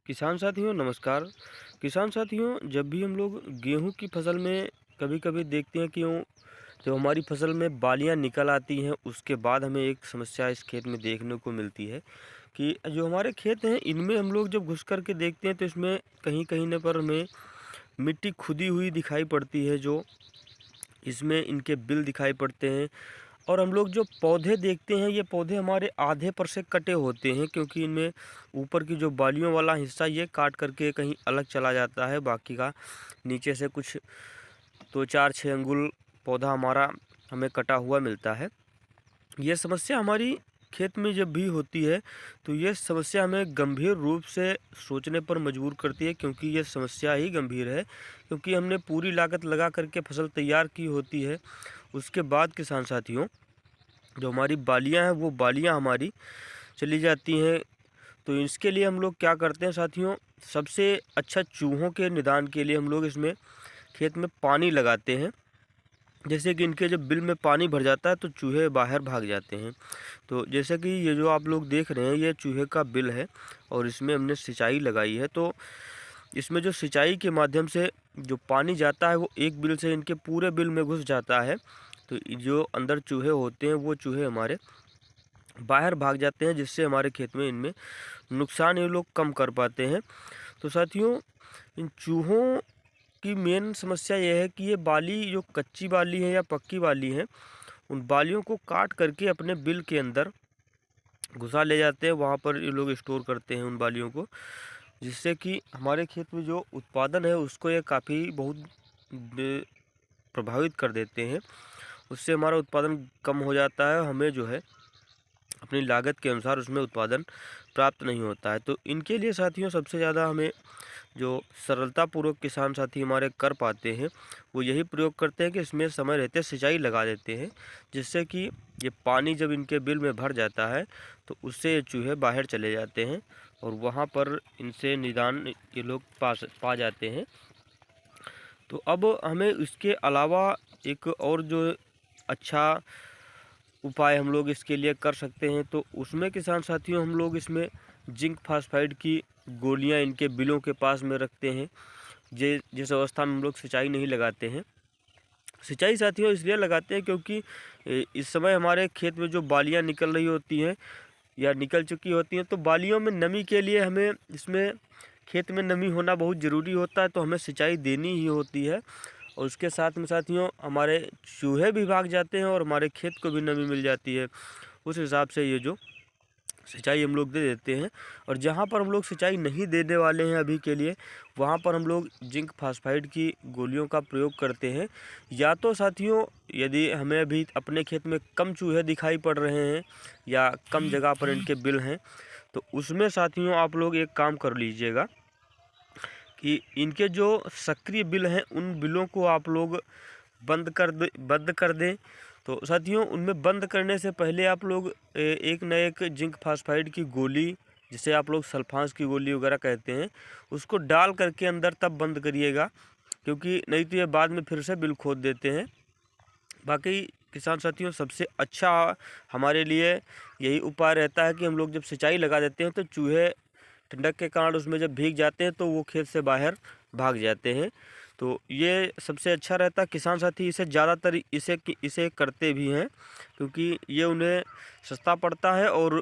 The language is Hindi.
किसान साथियों नमस्कार। किसान साथियों, जब भी हम लोग गेहूं की फसल में कभी-कभी देखते हैं कि जो हमारी फसल में बालियां निकल आती हैं, उसके बाद हमें एक समस्या इस खेत में देखने को मिलती है कि जो हमारे खेत हैं इनमें हम लोग जब घुस कर के देखते हैं तो इसमें कहीं-कहीं न पर हमें मिट्टी खुदी हुई दिखाई पड़ती है। जो इसमें इनके बिल दिखाई पड़ते हैं और हम लोग जो पौधे देखते हैं, ये पौधे हमारे आधे पर से कटे होते हैं, क्योंकि इनमें ऊपर की जो बालियों वाला हिस्सा ये काट करके कहीं अलग चला जाता है। बाकी का नीचे से कुछ 2, 4, 6 अंगुल पौधा हमारा हमें कटा हुआ मिलता है। ये समस्या हमारी खेत में जब भी होती है तो ये समस्या हमें गंभीर रूप से सोचने पर मजबूर करती है, क्योंकि ये समस्या ही गंभीर है। क्योंकि हमने पूरी लागत लगा करके फसल तैयार की होती है, उसके बाद किसान साथियों जो हमारी बालियाँ हैं वो बालियाँ हमारी चली जाती हैं। तो इसके लिए हम लोग क्या करते हैं साथियों, सबसे अच्छा चूहों के निदान के लिए हम लोग इसमें खेत में पानी लगाते हैं। जैसे कि इनके जब बिल में पानी भर जाता है तो चूहे बाहर भाग जाते हैं। तो जैसे कि ये जो आप लोग देख रहे हैं ये चूहे का बिल है और इसमें हमने सिंचाई लगाई है। तो इसमें जो सिंचाई के माध्यम से जो पानी जाता है वो एक बिल से इनके पूरे बिल में घुस जाता है। तो जो अंदर चूहे होते हैं वो चूहे हमारे बाहर भाग जाते हैं, जिससे हमारे खेत में इनमें नुकसान ये लोग कम कर पाते हैं। तो साथियों, इन चूहों की मेन समस्या ये है कि ये बाली जो कच्ची बाली है या पक्की बाली है, उन बालियों को काट करके अपने बिल के अंदर घुसा ले जाते हैं। वहाँ पर ये लोग स्टोर करते हैं उन बालियों को, जिससे कि हमारे खेत में जो उत्पादन है उसको ये काफ़ी बहुत प्रभावित कर देते हैं। उससे हमारा उत्पादन कम हो जाता है, हमें जो है अपनी लागत के अनुसार उसमें उत्पादन प्राप्त नहीं होता है। तो इनके लिए साथियों सबसे ज़्यादा हमें जो सरलतापूर्वक किसान साथी हमारे कर पाते हैं वो यही प्रयोग करते हैं कि इसमें समय रहते सिंचाई लगा देते हैं, जिससे कि ये पानी जब इनके बिल में भर जाता है तो उससे ये चूहे बाहर चले जाते हैं और वहाँ पर इनसे निदान ये लोग पा जाते हैं। तो अब हमें इसके अलावा एक और जो अच्छा उपाय हम लोग इसके लिए कर सकते हैं, तो उसमें किसान साथियों हम लोग इसमें जिंक फास्फाइड की गोलियां इनके बिलों के पास में रखते हैं। जिस अवस्था में हम लोग सिंचाई नहीं लगाते हैं, सिंचाई साथियों इसलिए लगाते हैं क्योंकि इस समय हमारे खेत में जो बालियां निकल रही होती हैं या निकल चुकी होती हैं, तो बालियों में नमी के लिए हमें इसमें खेत में नमी होना बहुत ज़रूरी होता है, तो हमें सिंचाई देनी ही होती है। और उसके साथ में साथियों हमारे चूहे भी भाग जाते हैं और हमारे खेत को भी नमी मिल जाती है। उस हिसाब से ये जो सिंचाई हम लोग दे देते हैं। और जहाँ पर हम लोग सिंचाई नहीं देने वाले हैं अभी के लिए, वहाँ पर हम लोग जिंक फास्फाइड की गोलियों का प्रयोग करते हैं। या तो साथियों यदि हमें अभी अपने खेत में कम चूहे दिखाई पड़ रहे हैं या कम जगह पर इनके बिल हैं, तो उसमें साथियों आप लोग एक काम कर लीजिएगा कि इनके जो सक्रिय बिल हैं उन बिलों को आप लोग बंद कर दें। तो साथियों उनमें बंद करने से पहले आप लोग एक न एक जिंक फास्फाइड की गोली, जिसे आप लोग सल्फास की गोली वगैरह कहते हैं, उसको डाल करके अंदर तब बंद करिएगा, क्योंकि नहीं तो ये बाद में फिर से बिल खोद देते हैं। बाकी किसान साथियों सबसे अच्छा हमारे लिए यही उपाय रहता है कि हम लोग जब सिंचाई लगा देते हैं तो चूहे ठंडक के कारण उसमें जब भीग जाते हैं तो वो खेत से बाहर भाग जाते हैं। तो ये सबसे अच्छा रहता है। किसान साथी इसे ज़्यादातर इसे करते भी हैं, क्योंकि ये उन्हें सस्ता पड़ता है और